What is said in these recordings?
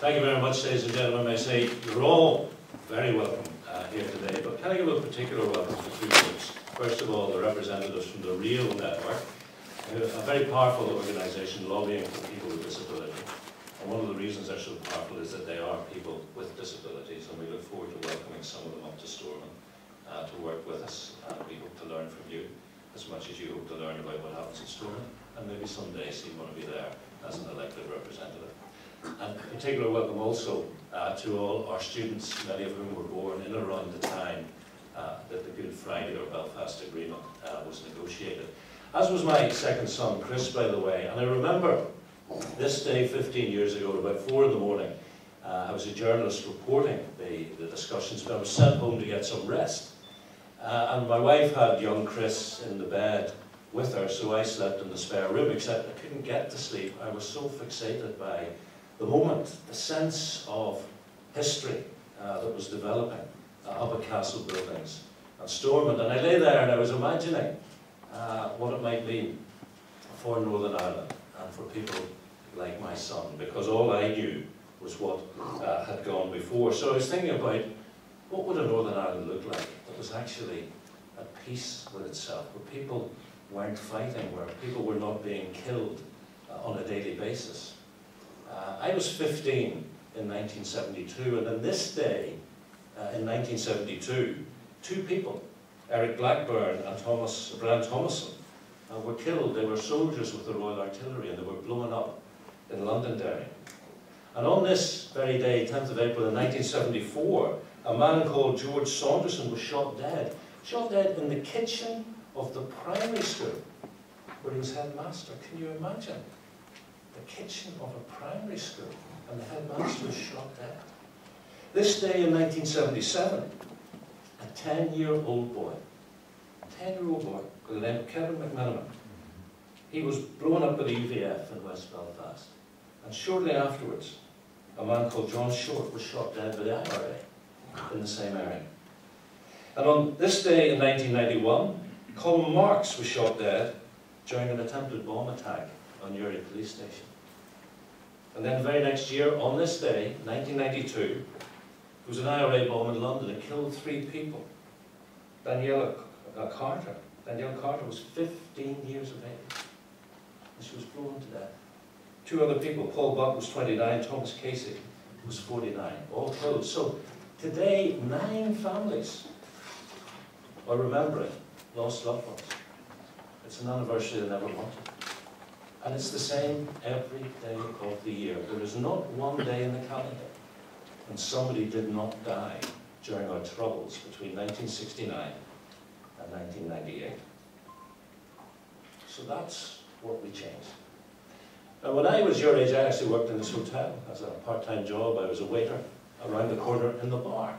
Thank you very much, ladies and gentlemen. May I say you're all very welcome here today, but can I give a particular welcome to two groups? First of all, the representatives from the REAL network, a very powerful organisation lobbying for people with disability. And one of the reasons they're so powerful is that they are people with disabilities, and we look forward to welcoming some of them up to Stormont to work with us. We hope to learn from you as much as you hope to learn about what happens at Stormont, and maybe someday see one of you there as an elected representative. And a particular welcome also to all our students, many of whom were born in and around the time that the Good Friday or Belfast Agreement was negotiated. As was my second son, Chris, by the way. And I remember this day 15 years ago, at about 4 in the morning, I was a journalist reporting the discussions, but I was sent home to get some rest. And my wife had young Chris in the bed with her, so I slept in the spare room, except I couldn't get to sleep. I was so fixated by the moment, the sense of history that was developing up at Castle Buildings and Stormont. And I lay there and I was imagining what it might mean for Northern Ireland and for people like my son, because all I knew was what had gone before. So I was thinking about what would a Northern Ireland look like that was actually at peace with itself, where people weren't fighting, where people were not being killed on a daily basis. I was 15 in 1972, and on this day, in 1972, two people, Eric Blackburn and Brian Thomason, were killed. They were soldiers with the Royal Artillery, and they were blown up in Londonderry. And on this very day, 10th of April in 1974, a man called George Saunderson was shot dead in the kitchen of the primary school where he was headmaster. Can you imagine? The kitchen of a primary school, and the headmaster was shot dead. This day in 1977, a 10-year-old boy with the name of Kevin McMenamin, he was blown up at the UVF in West Belfast. And shortly afterwards, a man called John Short was shot dead by the IRA in the same area. And on this day in 1991, Colin Marks was shot dead during an attempted bomb attack on Uri Police Station. And then the very next year, on this day, 1992, there was an IRA bomb in London. It killed 3 people. Danielle Carter was 15 years of age, and she was blown to death. 2 other people, Paul Buck was 29, Thomas Casey was 49, all killed. So today, 9 families are remembering lost loved ones. It's an anniversary they never wanted. And it's the same every day of the year. There is not one day in the calendar when somebody did not die during our troubles between 1969 and 1998. So that's what we changed. Now, when I was your age, I actually worked in this hotel as a part-time job. I was a waiter around the corner in the bar.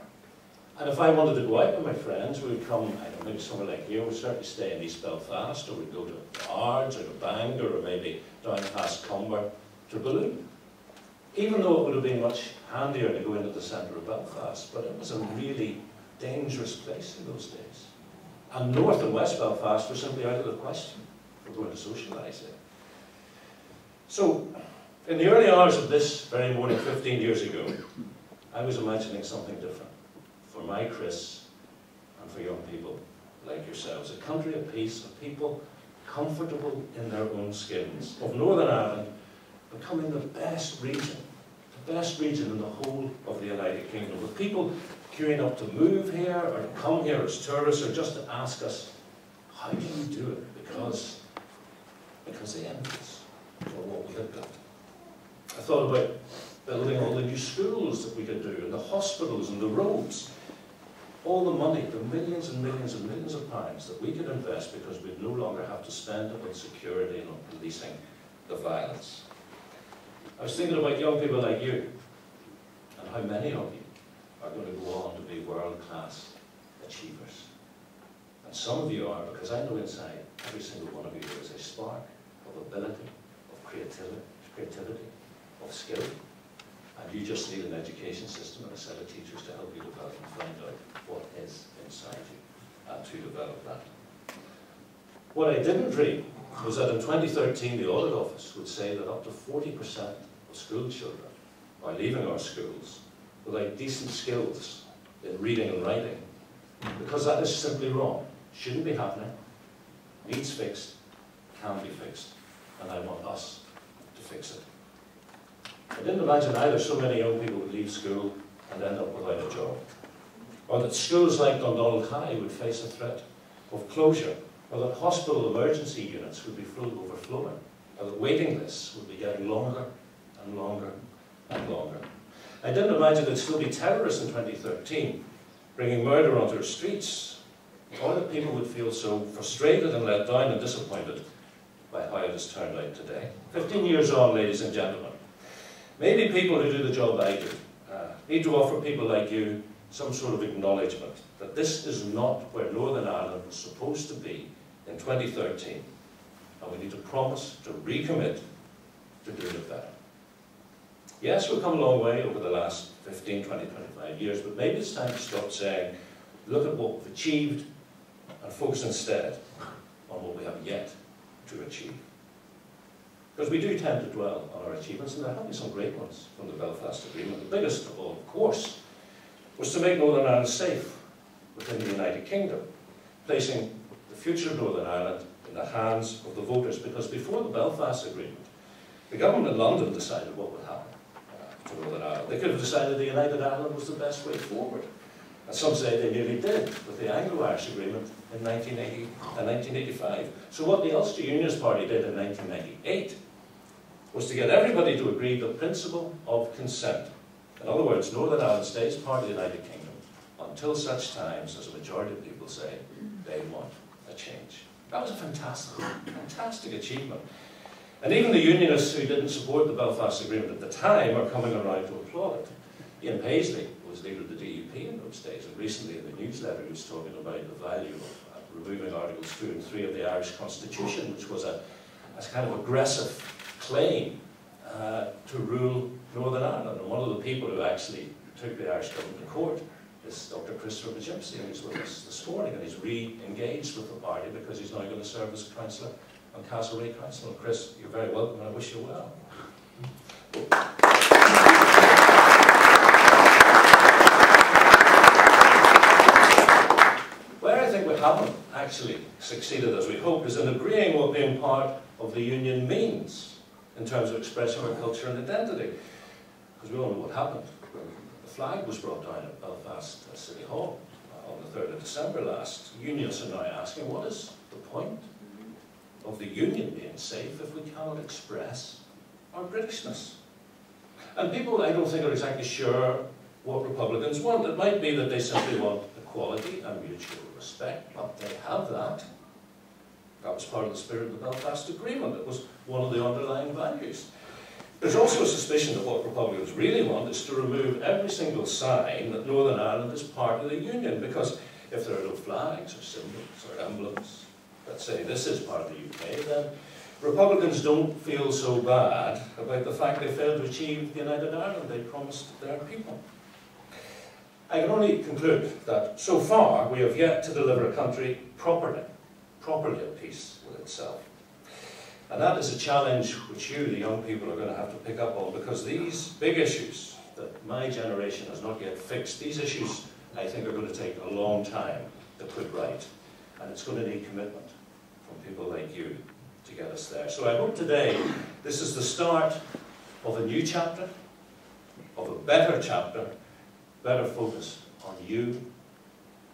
And if I wanted to go out with my friends, we would come, I don't know, maybe somewhere like here, we'd certainly stay in East Belfast, or we'd go to Ards or to Bangor, or maybe down past Cumber to Balloon. Even though it would have been much handier to go into the centre of Belfast, but it was a really dangerous place in those days. And North and West Belfast were simply out of the question. We're going to socialise there. So, in the early hours of this very morning, 15 years ago, I was imagining something different for my Chris and for young people like yourselves. A country of peace, of people comfortable in their own skins, of Northern Ireland becoming the best region in the whole of the United Kingdom, with people queuing up to move here or to come here as tourists, or just to ask us, how do you do it? Because they envy us for what we have built. I thought about building all the new schools that we could do, and the hospitals and the roads. All the money, the millions and millions and millions of pounds that we could invest because we'd no longer have to spend it on security and on policing the violence. I was thinking about young people like you, and how many of you are going to go on to be world-class achievers. And some of you are, because I know inside every single one of you there is a spark of ability, of creativity, of skill. And you just need an education system and a set of teachers to help you develop and find out what is inside you and to develop that. What I didn't dream was that in 2013 the Audit Office would say that up to 40% of school children are leaving our schools without decent skills in reading and writing, because that is simply wrong. Shouldn't be happening. Needs fixed, can be fixed, and I want us to fix it. I didn't imagine either so many young people would leave school and end up without a job, or that schools like Dundonald High would face a threat of closure, or that hospital emergency units would be overflowing, or that waiting lists would be getting longer and longer and longer. I didn't imagine there'd still be terrorists in 2013 bringing murder onto our streets, or that people would feel so frustrated and let down and disappointed by how it has turned out today. 15 years on, ladies and gentlemen, maybe people who do the job I do need to offer people like you some sort of acknowledgement that this is not where Northern Ireland was supposed to be in 2013, and we need to promise to recommit to doing it better. Yes, we've come a long way over the last 15, 20, 25 years, but maybe it's time to stop saying, look at what we've achieved, and focus instead on what we have yet to achieve. Because we do tend to dwell on our achievements, and there have been some great ones from the Belfast Agreement. The biggest of all, of course, was to make Northern Ireland safe within the United Kingdom, placing the future of Northern Ireland in the hands of the voters, because before the Belfast Agreement, the government in London decided what would happen to Northern Ireland. They could have decided the United Ireland was the best way forward. And some say they nearly did with the Anglo-Irish Agreement in 1980 and 1985. So what the Ulster Unionist Party did in 1998 was to get everybody to agree the principle of consent. In other words, Northern Ireland stays part of the United Kingdom until such times as a majority of people say they want a change. That was a fantastic, fantastic achievement. And even the Unionists who didn't support the Belfast Agreement at the time are coming around to applaud it. Ian Paisley was leader of the DUP in those days, and recently in the newsletter he was talking about the value of removing Articles 2 and 3 of the Irish Constitution, which was a kind of aggressive claim to rule Northern Ireland. And one of the people who actually took the Irish government to court is Dr. Christopher Magimsi, and he's with us this morning, and he's re-engaged with the party because he's now going to serve as a councillor on Castlereagh Council. And Chris, you're very welcome, and I wish you well. Where I think we haven't actually succeeded as we hoped is in agreeing what being part of the union means in terms of expressing our culture and identity. Because we all know what happened when the flag was brought down at Belfast City Hall on the 3rd of December last. Unionists are now asking, what is the point of the union being safe if we cannot express our Britishness? And people, I don't think, are exactly sure what Republicans want. It might be that they simply want equality and mutual respect, but they have that. That was part of the spirit of the Belfast Agreement. It was one of the underlying values. There's also a suspicion that what Republicans really want is to remove every single sign that Northern Ireland is part of the Union, because if there are no flags or symbols or emblems that say this is part of the UK, then Republicans don't feel so bad about the fact they failed to achieve the United Ireland they promised their people. I can only conclude that so far we have yet to deliver a country properly at peace with itself. And that is a challenge which you, the young people, are going to have to pick up on, because these big issues that my generation has not yet fixed, these issues, I think, are going to take a long time to put right. And it's going to need commitment from people like you to get us there. So I hope today this is the start of a new chapter, of a better chapter, better focus on you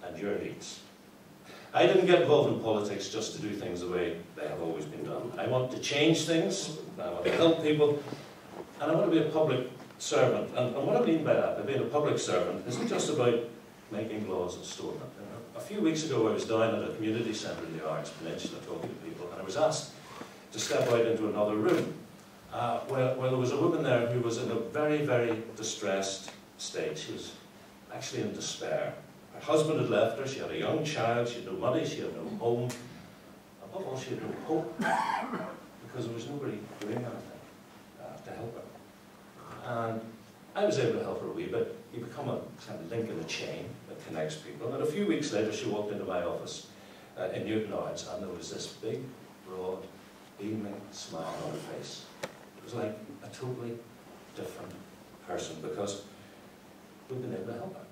and your needs. I didn't get involved in politics just to do things the way they have always been done. I want to change things, I want to help people, and I want to be a public servant. And what I mean by that, by being a public servant, isn't just about making laws and storing them. A few weeks ago I was down at a community centre in the Arts Peninsula talking to people, and I was asked to step out into another room where there was a woman there who was in a very, very distressed state. She was actually in despair. Her husband had left her, she had a young child, she had no money, she had no home. Above all, she had no hope, because there was nobody doing anything to help her. And I was able to help her a wee bit. You become a kind of link in the chain that connects people. And a few weeks later, she walked into my office in Newton Arts, and there was this big, broad, beaming smile on her face. It was like a totally different person because we've been able to help her.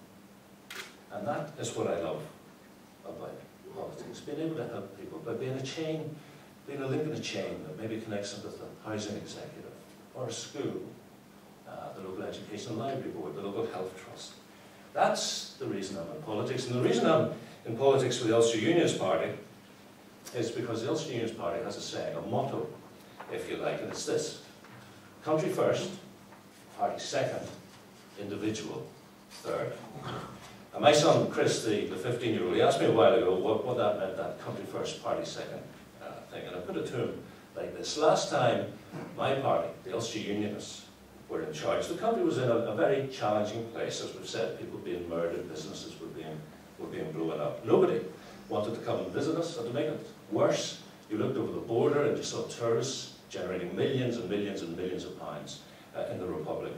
And that is what I love about politics, being able to help people by being a chain, being a link in a chain that maybe connects them with the housing executive, or a school, the local education library board, the local health trust. That's the reason I'm in politics. And the reason I'm in politics with the Ulster Unionist Party is because the Ulster Unionist Party has a saying, a motto, if you like, and it's this: country first, party second, individual third. And my son Chris, the 15-year-old, he asked me a while ago what that meant, that country first, party second thing. And I put it to him like this: last time my party, the Ulster Unionists, were in charge, the country was in a very challenging place. As we've said, people being murdered, businesses were being blown up. Nobody wanted to come and visit us, and to make it worse, you looked over the border and you saw tourists generating millions and millions and millions of pounds in the Republic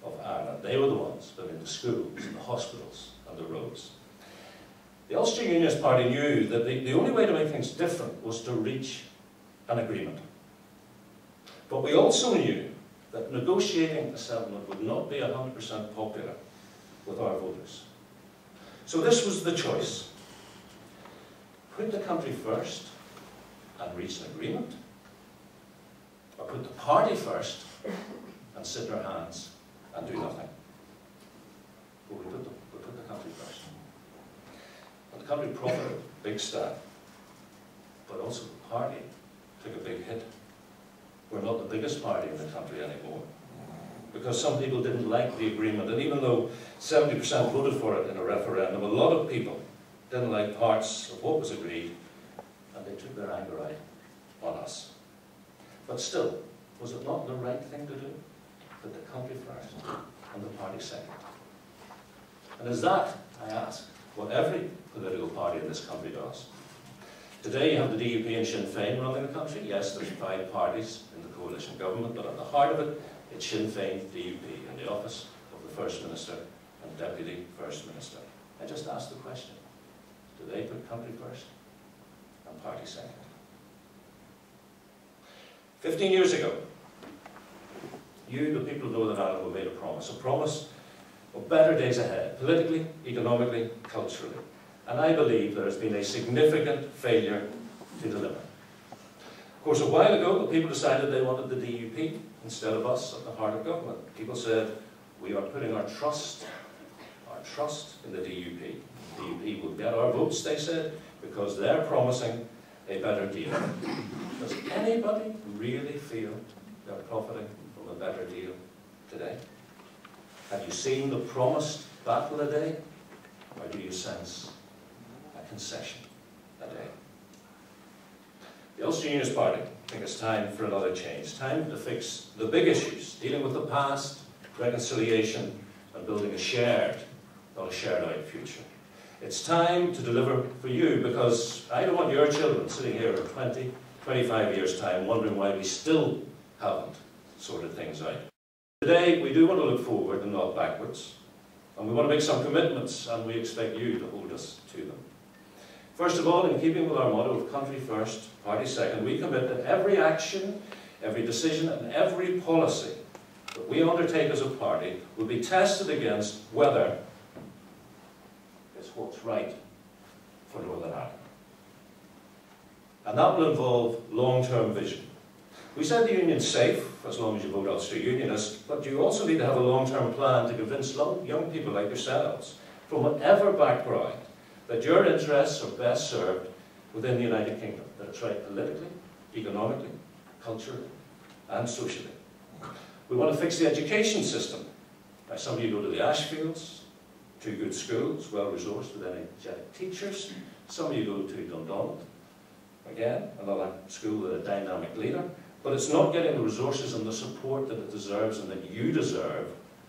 of Ireland. They were the ones building the schools and the hospitals and the roads. The Ulster Unionist Party knew that the only way to make things different was to reach an agreement. But we also knew that negotiating a settlement would not be 100% popular with our voters. So this was the choice: put the country first and reach an agreement, or put the party first and sit in our hands and do nothing. But we put the country first. And the country profited a big step, but also the party took a big hit. We're not the biggest party in the country anymore, because some people didn't like the agreement, and even though 70% voted for it in a referendum, a lot of people didn't like parts of what was agreed, and they took their anger out on us. But still, was it not the right thing to do? Put the country first and the party second. And is that, I ask, what every political party in this country does? Today you have the DUP and Sinn Féin running the country. Yes, there's 5 parties in the coalition government, but at the heart of it, it's Sinn Féin, DUP, in the office of the First Minister and Deputy First Minister. I just ask the question: do they put country first and party second? 15 years ago, you, the people of Northern Ireland, were made a promise of better days ahead, politically, economically, culturally. And I believe there has been a significant failure to deliver. Of course, a while ago, the people decided they wanted the DUP instead of us at the heart of government. People said, we are putting our trust in the DUP. The DUP will get our votes, they said, because they're promising a better deal. Does anybody really feel they're profiting from a better deal today? Have you seen the promised battle a day, or do you sense a concession a day? The Ulster Unionist Party think it's time for another change, time to fix the big issues, dealing with the past, reconciliation, and building a shared, not a shared-out future. It's time to deliver for you, because I don't want your children sitting here in 20, 25 years' time wondering why we still haven't sorted things out. Today, we do want to look forward and not backwards, and we want to make some commitments, and we expect you to hold us to them. First of all, in keeping with our motto of country first, party second, we commit that every action, every decision, and every policy that we undertake as a party will be tested against whether it's what's right for Northern Ireland. And that will involve long-term vision. We said the union's safe, as long as you vote Ulster Unionist, but you also need to have a long-term plan to convince young people like yourselves, from whatever background, that your interests are best served within the United Kingdom, that it's right politically, economically, culturally, and socially. We want to fix the education system. Now, some of you go to the Ashfields, 2 good schools, well-resourced with energetic teachers. Some of you go to Dundonald, again, another school with a dynamic leader. But it's not getting the resources and the support that it deserves and that you deserve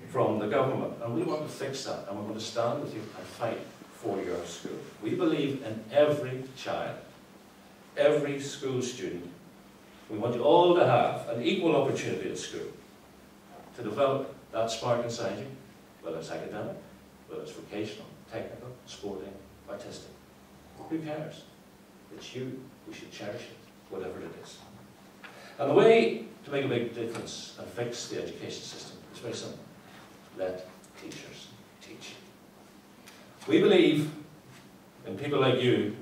from the government. And we want to fix that, and we're going to stand with you and fight for your school. We believe in every child, every school student. We want you all to have an equal opportunity at school to develop that spark inside you, whether it's academic, whether it's vocational, technical, sporting, artistic. Who cares? It's you. We should cherish it, whatever it is. And the way to make a big difference and fix the education system is very simple. let teachers teach. We believe in people like you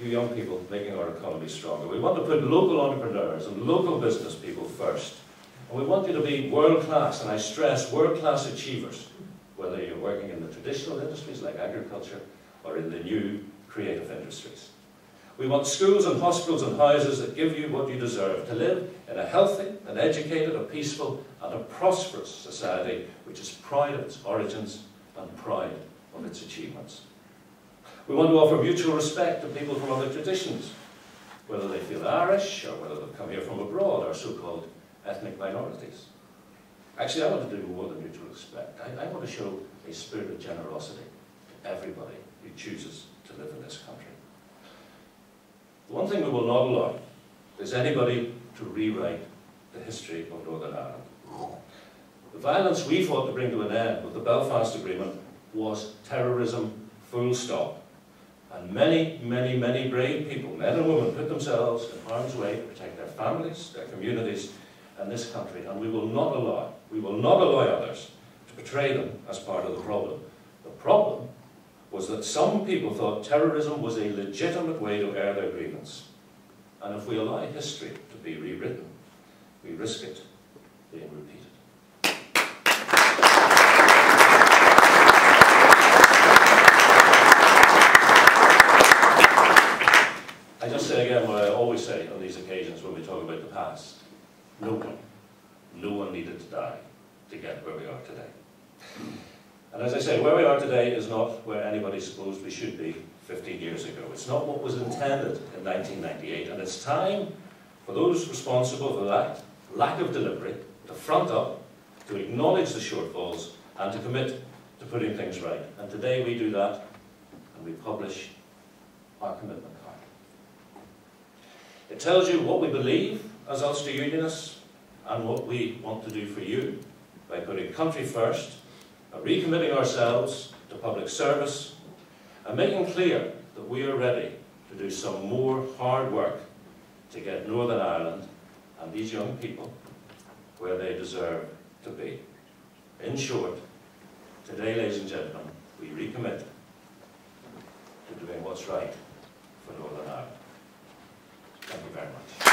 young people, making our economy stronger. We want to put local entrepreneurs and local business people first. And we want you to be world-class, and I stress world-class achievers, whether you're working in the traditional industries like agriculture or in the new creative industries. We want schools and hospitals and houses that give you what you deserve, to live in a healthy, an educated, a peaceful and a prosperous society which is proud of its origins and proud of its achievements. We want to offer mutual respect to people from other traditions, whether they feel Irish or whether they've come here from abroad, or so-called ethnic minorities. Actually, I want to do more than mutual respect. I want to show a spirit of generosity to everybody who chooses to live in this country. The one thing we will not allow is anybody to rewrite the history of Northern Ireland. The violence we fought to bring to an end with the Belfast Agreement was terrorism, full stop. And many, many, many brave people, men and women, put themselves in harm's way to protect their families, their communities, and this country. And we will not allow others to portray them as part of the problem. The problem was that some people thought terrorism was a legitimate way to air their grievance. And if we allow history to be rewritten, we risk it being repeated. I just say again what I always say on these occasions when we talk about the past. No one needed to die to get where we are today. And as I say, where we are today is not where anybody supposed we should be 15 years ago. It's not what was intended in 1998, and it's time for those responsible for that lack of delivery to front up, to acknowledge the shortfalls, and to commit to putting things right. And today we do that, and we publish our commitment card. It tells you what we believe as Ulster Unionists and what we want to do for you by putting country first, recommitting ourselves to public service, and making clear that we are ready to do some more hard work to get Northern Ireland and these young people where they deserve to be. In short, today, ladies and gentlemen, we recommit to doing what's right for Northern Ireland. Thank you very much.